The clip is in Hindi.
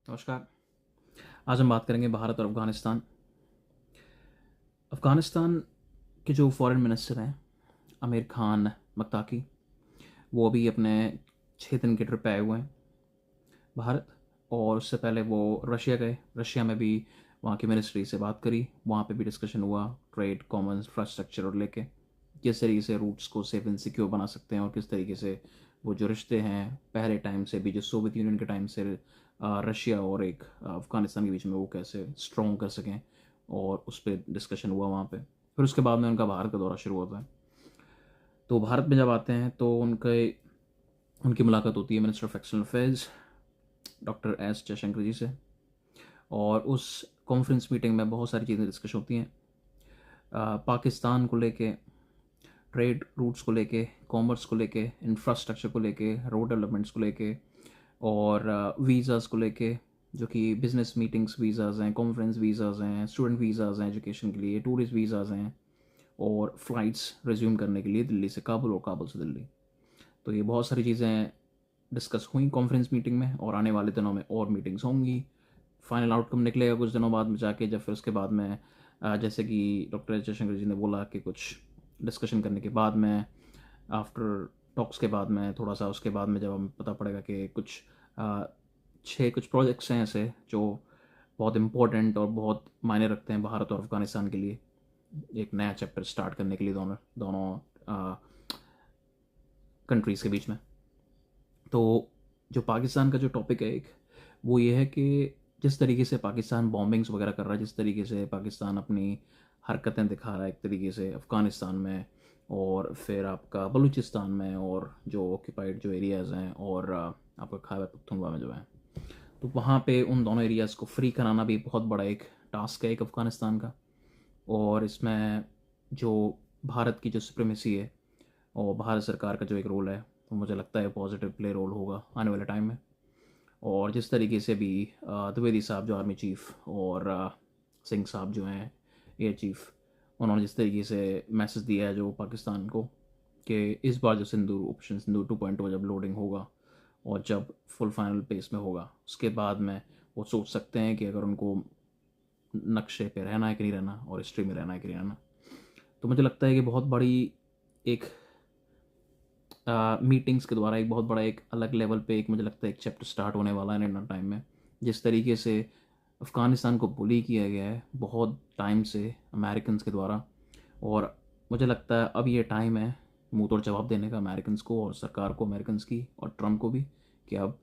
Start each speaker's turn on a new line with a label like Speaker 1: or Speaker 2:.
Speaker 1: नमस्कार। आज हम बात करेंगे भारत और अफ़गानिस्तान। अफ़गानिस्तान के जो फ़ॉरेन मिनिस्टर हैं आमिर खान मक्ताकी, वो अभी अपने 6 दिन की ट्रिप पे आए हुए हैं भारत। और उससे पहले वो रशिया गए। रशिया में भी वहाँ की मिनिस्ट्री से बात करी, वहाँ पे भी डिस्कशन हुआ ट्रेड, कॉमर्स, इंफ्रास्ट्रक्चर और लेके किस तरीके से रूट्स को सेफ एंड सिक्योर बना सकते हैं और किस तरीके से वो जो रिश्ते हैं पहले टाइम से भी, जो सोवियत यूनियन के टाइम से रशिया और एक अफ़गानिस्तान के बीच में, वो कैसे स्ट्रॉन्ग कर सकें। और उस पर डिस्कशन हुआ वहाँ पे। फिर उसके बाद में उनका भारत का दौरा शुरू होता है। तो भारत में जब आते हैं तो उनकी मुलाकात होती है minister of external affairs doctor S Jaishankar ji से। और उस कॉन्फ्रेंस मीटिंग में बहुत सारी चीज़ें डिस्कस होती हैं, पाकिस्तान को लेके, ट्रेड रूट्स को लेके, कॉमर्स को लेके, इंफ्रास्ट्रक्चर को लेके, रोड डेवलपमेंट्स को लेके, और वीज़ाज़ को लेके, जो कि बिज़नेस मीटिंग्स वीज़ाज़ हैं, कॉन्फ्रेंस वीज़ाज़ हैं, स्टूडेंट वीज़ाज़ हैं एजुकेशन के लिए, टूरिस्ट वीज़ाज़ हैं, और फ़्लाइट्स रिज्यूम करने के लिए दिल्ली से काबुल और काबुल से दिल्ली। तो ये बहुत सारी चीज़ें डिस्कस हुई कॉन्फ्रेंस मीटिंग में, और आने वाले दिनों में और मीटिंग्स होंगी। फाइनल आउटकम निकलेगा कुछ दिनों बाद में जाके, जब फिर उसके बाद में जैसे कि डॉक्टर एस जयशंकर जी ने बोला कि कुछ डिस्कशन करने के बाद में, आफ्टर टॉक्स के बाद में, थोड़ा सा उसके बाद में जब हमें पता पड़ेगा कि कुछ अ, 6 कुछ प्रोजेक्ट्स हैं ऐसे जो बहुत इम्पोर्टेंट और बहुत मायने रखते हैं भारत और अफ़गानिस्तान के लिए, एक नया चैप्टर स्टार्ट करने के लिए दोनों दोनों कंट्रीज़ के बीच में। तो जो पाकिस्तान का जो टॉपिक है एक, वो ये है कि जिस तरीके से पाकिस्तान बॉम्बिंग्स वगैरह कर रहा है, जिस तरीके से पाकिस्तान अपनी हरकतें दिखा रहा है एक तरीके से अफ़गानिस्तान में, और फिर आपका बलूचिस्तान में, और जो ऑक्यूपाइड जो एरियाज़ हैं, और आपका खैबर पख्तूनख्वा में जो है, तो वहाँ पे उन दोनों एरियाज़ को फ्री कराना भी बहुत बड़ा एक टास्क है एक अफ़गानिस्तान का। और इसमें जो भारत की जो सुप्रीमेसी है और भारत सरकार का जो एक रोल है, तो मुझे लगता है पॉजिटिव प्ले रोल होगा आने वाले टाइम में। और जिस तरीके से भी द्विवेदी साहब जो आर्मी चीफ़, और सिंह साहब जो हैं एयर चीफ़, उन्होंने जिस तरीके से मैसेज दिया है जो पाकिस्तान को, कि इस बार जो सिंदूर ऑपरेशन सिंदूर 2.0 जब लोडिंग होगा और जब फुल फाइनल पेस में होगा, उसके बाद में वो सोच सकते हैं कि अगर उनको नक्शे पे रहना है कि नहीं रहना, और हिस्ट्री में रहना है कि नहीं रहना। तो मुझे लगता है कि बहुत बड़ी एक मीटिंग्स के द्वारा एक बहुत बड़ा एक अलग लेवल पे एक, मुझे लगता है एक चैप्टर स्टार्ट होने वाला है इंडियन टाइम में। जिस तरीके से अफ़गानिस्तान को बुली किया गया है बहुत टाइम से अमेरिकन के द्वारा, और मुझे लगता है अब ये टाइम है मुंह तोड़ जवाब देने का अमेरिकन को और सरकार को, अमेरिकन की और ट्रम्प को भी, कि अब